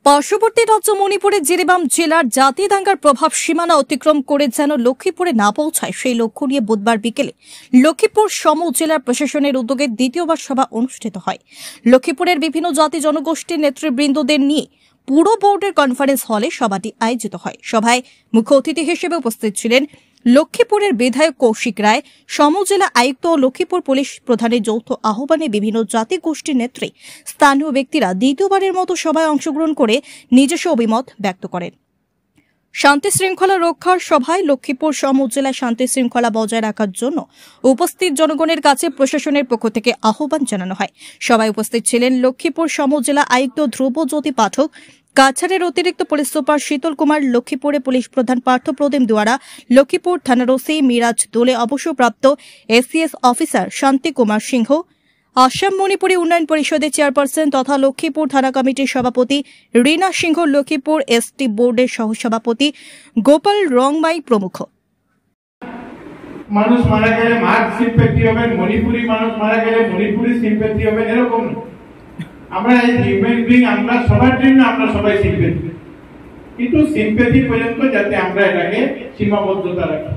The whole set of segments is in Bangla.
পার্শ্ববর্তী রাজ্য মণিপুরের জিরিবাম জেলার জাতি দাঙ্গার প্রভাব সীমানা অতিক্রম করে যেন লক্ষ্মীপুরে না পৌঁছায় সেই লক্ষ্য নিয়ে বুধবার বিকেলে লক্ষ্মীপুর সম জেলার প্রশাসনের উদ্যোগে দ্বিতীয়বার সভা অনুষ্ঠিত হয়। লক্ষ্মীপুরের বিভিন্ন জাতি জনগোষ্ঠীর নেতৃবৃন্দদের নিয়ে পুরো বোর্ডের কনফারেন্স হলে সভাটি আয়োজিত হয়। সভায় মুখ্য অতিথি হিসেবে উপস্থিত ছিলেন লক্ষ্মীপুরের বিধায়ক কৌশিক রায়, সমজেলা আয়ুক্ত ও লক্ষ্মীপুর পুলিশ প্রধানের যৌথ আহ্বানে বিভিন্ন জাতি গোষ্ঠীর নেত্রী স্থানীয় ব্যক্তিরা দ্বিতীয়বারের মতো সভায় অংশগ্রহণ করে নিজস্ব অভিমত ব্যক্ত করেন। শান্তি শৃঙ্খলা রক্ষার সভায় লক্ষ্মীপুর সমজেলায় শান্তি শৃঙ্খলা বজায় রাখার জন্য উপস্থিত জনগণের কাছে প্রশাসনের পক্ষ থেকে আহ্বান জানানো হয়। সভায় উপস্থিত ছিলেন লক্ষ্মীপুর সমজেলা আয়ুক্ত ধ্রুবজ্যোতি পাঠক, কাছাড়ের অতিরিক্ত পুলিশ সুপার শীতল কুমার, লক্ষ্মীপুরে পুলিশ প্রধান পার্থপ্রতিম দুয়ারা, লক্ষ্মীপুর থানার ওসি মিরাজ দোলে, অবসরপ্রাপ্ত এসিএস অফিসার শান্তি কুমার সিংহ, আসাম মণিপুরী উন্নয়ন পরিষদের চেয়ারপারসন তথা লক্ষ্মীপুর থানা কমিটির সভাপতি রীনা সিংহ, লক্ষ্মীপুর এসটি বোর্ডের সহসভাপতি গোপাল রংমাই প্রমুখ। মানুষ মারা গেলে মার সিম্প্যাথি হবে, মণিপুরি মানুষ মারা গেলে মণিপুরি সিম্প্যাথি হবে, এরকম আমরা এই হিউম্যান বিং, আমরা সবার জন্য আমরা সবাই সিম্প্যাথি, কিন্তু সিম্প্যাথি পর্যন্ত যাতে আমরা এটাকে সীমাবদ্ধতা রাখি।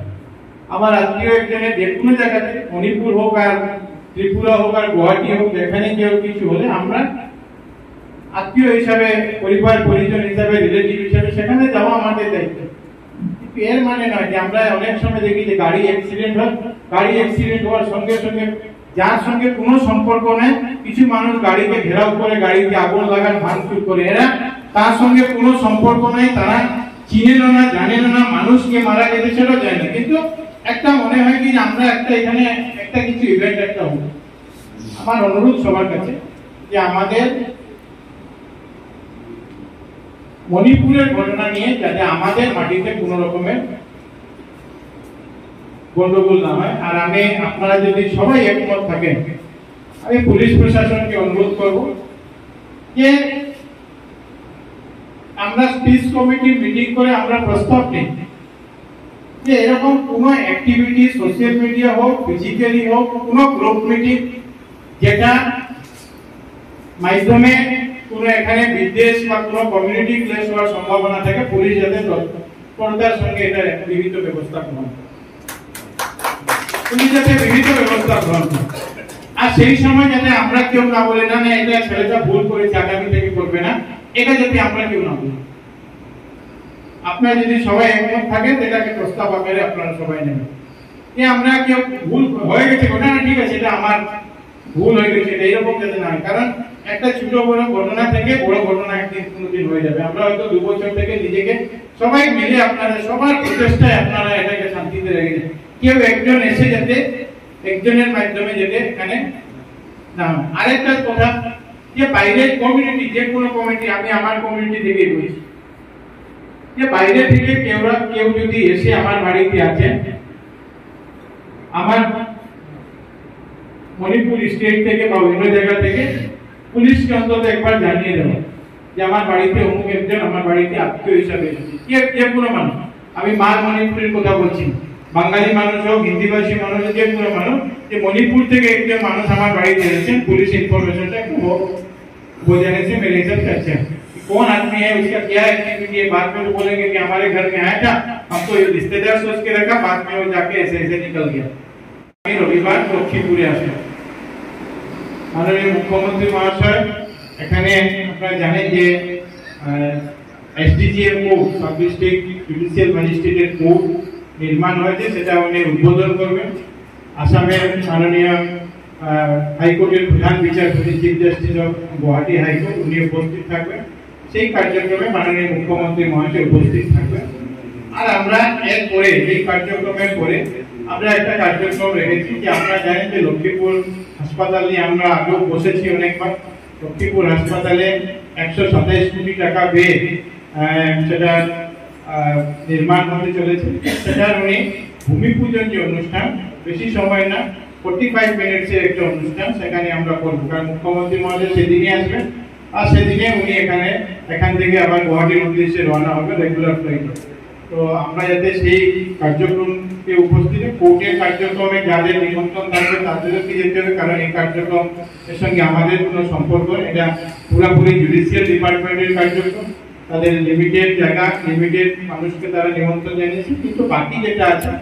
আমার আত্মীয় একজনের যে কোনো জায়গাতে, মণিপুর হোক আর ত্রিপুরা হোক আর গুয়াহাটি হোক, যেখানে কেউ কিছু হলে আমরা আত্মীয় হিসাবে, পরিবার পরিজন হিসাবে, রিলেটিভ হিসাবে সেখানে যাওয়া আমাদের দায়িত্ব। কিন্তু এর মানে নয় যে আমরা অনেক সময় দেখি যে গাড়ি অ্যাক্সিডেন্ট হয়, গাড়ি অ্যাক্সিডেন্ট হওয়ার সঙ্গে সঙ্গে যার সঙ্গে কোনো সম্পর্ক নেই কিছু মানুষ গাড়িকে ঘেরাও করে, গাড়িতে আগুন লাগান, ভাঙচুর করে, এরা তার সঙ্গে কোনো সম্পর্ক নেই, তারা চিনেন না, জানেন না, মানুষকে মারা গেছে সেটাও জানে না, কিন্তু একটা মনে হয় কি আমরা একটা এখানে একটা কিছু ইভেন্ট একটা হবে। আমার অনুরোধ সবার কাছে যে আমাদের মণিপুরের ঘটনা নিয়ে যাতে আমাদের মাটিতে কোনো রকমের গন্ডগোল না হয়। আর আমি, আপনারা যদি সবাই একমত থাকেন, আমি পুলিশ প্রশাসনকে অনুরোধ করব যে আমরা স্পিচ কমিটি মিটিং করে আমরা প্রস্তাব নিই যে এরকম কোন অ্যাক্টিভিটি সোশ্যাল মিডিয়া হোক, ফিজিক্যালি হোক, কোন গ্রুপ মিটিং যেটা মাধ্যমে কোন এখানে বিদ্বেষ বা কোন কমিউনিটি ক্লেশ হওয়ার সম্ভাবনা থাকে, পুলিশ যাতে তৎপরতার সঙ্গে এটা বিহিত ব্যবস্থা গ্রহণ করে, পুলিশ যাতে বিহিত ব্যবস্থা গ্রহণ করে। আর সেই সময় যাতে আমরা কেউ না বলে না না এটা ছেলেটা ভুল করেছে, আগামী থেকে করবে না, এটা যাতে আমরা কেউ না বলি। আপনারা যদি সবাই একমত থাকেন এটাকে প্রস্তাব আকারে আপনারা সবাই নেবেন যে আমরা কেউ ভুল হয়ে গেছে ঘটনা, ঠিক আছে, এটা আমার ভুল হয়ে গেছে, এটা এরকম যাতে না হয়। কারণ একটা ছোট বড় ঘটনা থেকে বড় ঘটনা একদিন কোনোদিন হয়ে যাবে। আমরা হয়তো 2 বছর থেকে নিজেকে সবাই মিলে আপনারা সবার প্রচেষ্টায় আপনারা এটাকে শান্তিতে রেখেছেন, কেউ একজন এসে যাতে একজনের মাধ্যমে যেতে এখানে না হয়। আরেকটা কথা যে বাইরের কমিউনিটি, যে কোনো কমিটি, আমি আমার কমিউনিটি থেকে বলছি যে বাইরে থেকে কেউ যদি এসে আমার বাড়িতে আছেন, আমার মণিপুর স্টেট থেকে বা অন্য জায়গা থেকে, পুলিশকে অন্তত একবার জানিয়ে দেবো যে আমার বাড়িতে অমুক একজন আমার বাড়িতে আত্মীয় হিসাবে এসেছে, যে কোনো মানুষ, আমি মার মণিপুরের কথা বলছি, বাঙালি মানুষ হোক, হিন্দিভাষী মানুষ হোক, যে কোনো মানুষ, যে মণিপুর থেকে একজন মানুষ আমার বাড়িতে এসেছেন, पुलिस इंफॉर्मेशन है वो जाने से मेरे हिसाब से अच्छा है। कौन आदमी है, उसका क्या एक्टिविटी है, बाद में तो बोलेंगे कि हमारे घर में आया था, हमको ये रिश्तेदार सोच के रखा, बाद में वो जाके ऐसे ऐसे निकल गया। रविवार लक्ष्मीपुरे আসে মাননীয় মুখ্যমন্ত্রী মহাশয় এখানে আপনারা জানেন যে SDJM court, sub district judicial ম্যাজিস্ট্রেটের কোর্ট নির্মাণ হয়েছে, সেটা উনি উদ্বোধন করবেন। আসামের মাননীয় হাইকোর্টের প্রধান বিচারপতি chief justice of Guwahati high court উনি উপস্থিত থাকবেন। সেই কার্যক্রমে মাননীয় মুখ্যমন্ত্রী মহাশয় উপস্থিত থাকবেন। আর আমরা এরপরে এই কার্যক্রমের পরে আমরা একটা কার্যক্রম রেখেছি যে আপনারা জানেন যে লক্ষ্মীপুর হাসপাতাল নিয়ে আমরা আগেও বসেছি অনেকবার। লক্ষ্মীপুর হাসপাতালে 127 কোটি টাকা ব্যয়ে সেটা নির্মাণ হতে চলেছে। সেটার উনি ভূমি পূজন যে অনুষ্ঠান, বেশি সময় না, 45 মিনিটের একটা অনুষ্ঠান সেখানে আমরা করবো। কারণ মুখ্যমন্ত্রী মহোদয় সেদিনই আসবেন, আর সেদিনে উনি এখান থেকে আবার গুয়াহাটির উদ্দেশ্যে রওনা হবে রেগুলার ফ্লাইটে। তো আমরা যাতে সেই কার্যক্রমকে উপস্থিত কোর্টের কার্যক্রমে যাদের নিমন্ত্রণ থাকবে তাদেরকে যেতে হবে, কারণ এই কার্যক্রমের সঙ্গে আমাদের কোনো সম্পর্ক, এটা পুরোপুরি জুডিশিয়াল ডিপার্টমেন্টের কার্যক্রম। তাদের লিমিটেড জায়গা, লিমিটেড মানুষকে তারা নিমন্ত্রণ জানিয়েছে, কিন্তু বাকি যেটা আছে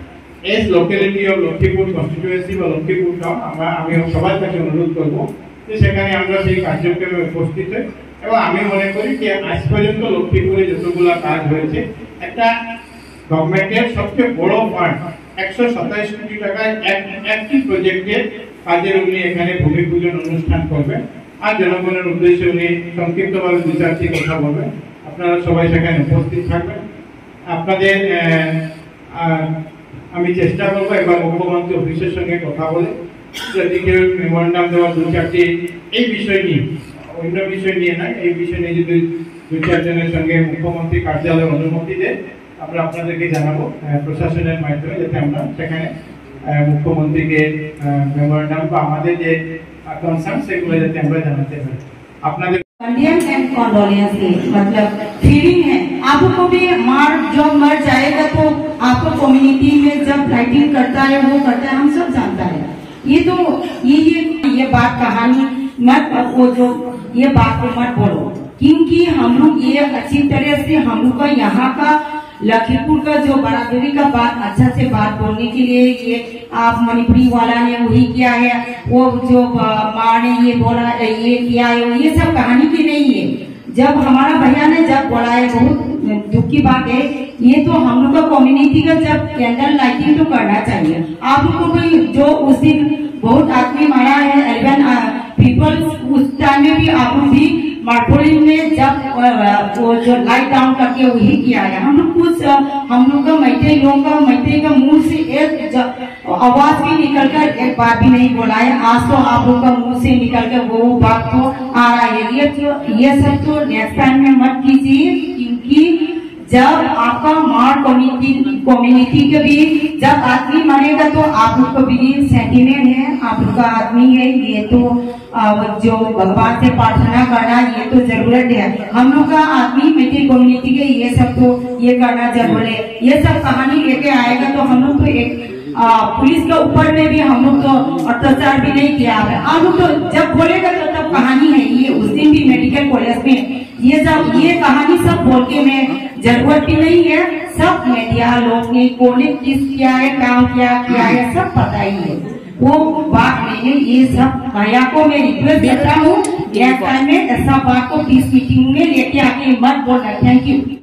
S locality of Lakshmipur constituency বা লক্ষ্মীপুর টাউন, আমি সবার কাছে অনুরোধ করবো যে সেখানে আমরা সেই কার্যক্রমে উপস্থিত হই। এবং আমি মনে করি যে আজ পর্যন্ত লক্ষ্মীপুরে যতগুলো কাজ হয়েছে, একটা গভর্নমেন্টের সবচেয়ে বড় ফান্ড 127 কোটি টাকায় একটি প্রজেক্টের কাজের উনি এখানে ভূমি পূজন অনুষ্ঠান করবেন, আর জনগণের উদ্দেশ্যে উনি সংক্ষিপ্তভাবে দু চারটি কথা বলবেন। আপনারা সবাই সেখানে উপস্থিত থাকবেন। আপনাদের আমি চেষ্টা করবো এবার মুখ্যমন্ত্রী অফিসের সঙ্গে কথা বলে যদি কেউ মেমোরেন্ডাম দেওয়ার দু চারটি এই বিষয় নিয়ে, অন্য বিষয় নিয়ে নয়, এই বিষয় নিয়ে যদি দু চারজনের সঙ্গে মুখ্যমন্ত্রী কার্যালয়ের অনুমতি দেয় আমরা আপনাদেরকে জানাবো প্রশাসনের মাধ্যমে, যাতে আমরা সেখানে মুখ্যমন্ত্রীকে মেমোরেন্ডাম বা আমাদের যে কনসার্ন সেগুলো যাতে আমরা জানাতে পারি। আপনাদের मतलब फीलिंग है आपको भी जब मर जाएगा तो आपको कम्युनिटी में जब लाइटिंग करता है वो करता है, हम सब जानता है। ये तो ये बात कहानी मत, वो जो ये बात को मत बोलो, क्योंकि हम लोग ये अच्छी तरह से हम लोग का यहाँ का लखीमपुर का जो बराबरी का बात अच्छा से बात बोलने के लिए ये आप मणिपुरी वाला ने वही किया है, वो जो माँ ने ये बोला ये किया है, ये सब कहानी की नहीं है। जब हमारा भैया ने जब बोला है, बहुत दुख की बात है, ये तो हम लोग का कम्युनिटी का जब कैंडल लाइटिंग तो करना चाहिए। आप लोग को भी जो उस दिन बहुत आदमी मारा है 11 पीपल, उस टाइम में भी आप लोग भी मार्पोलिन में जब वो जो लाइट डाउन करके वही किया है। हम लोग कुछ हम लोग का मैथे का मुंह से एक आवाज भी निकलकर एक बात भी नहीं बोला है। आज तो आप लोग का मुंह से निकलकर वो बात तो आ रहा है। ये सब तो नेक्स्ट टाइम में मत कीजिए, क्योंकि जब आपका मार कम्युनिटी के भी जब आदमी मरेगा तो आप लोग को भी सेंटिमेंट है, आप लोग का आदमी है, ये तो जो भगवान से प्रार्थना करना ये तो जरूरत है। हम लोग का आदमी मेरी कम्युनिटी के ये सब तो ये करना जरूर है। ये सब कहानी लेके आएगा तो हम लोग तो एक पुलिस के ऊपर में भी हम लोग तो अत्याचार भी नहीं किया है। आप लोग तो जब बोलेगा तो तब कहानी है। ये उस दिन भी मेडिकल कॉलेज में ये कहानी सब बोल के मैं जरूरत भी नहीं है। सब मीडिया लोग ने कौन किस क्या है काम क्या किया है सब पता ही है। वो बात नहीं है। ये सब भैया को मैं रिक्वेस्ट करता हूँ, नेक्स्ट टाइम में ऐसा बात को 20 मीटिंग में लेके आके मत बोलना। Thank you.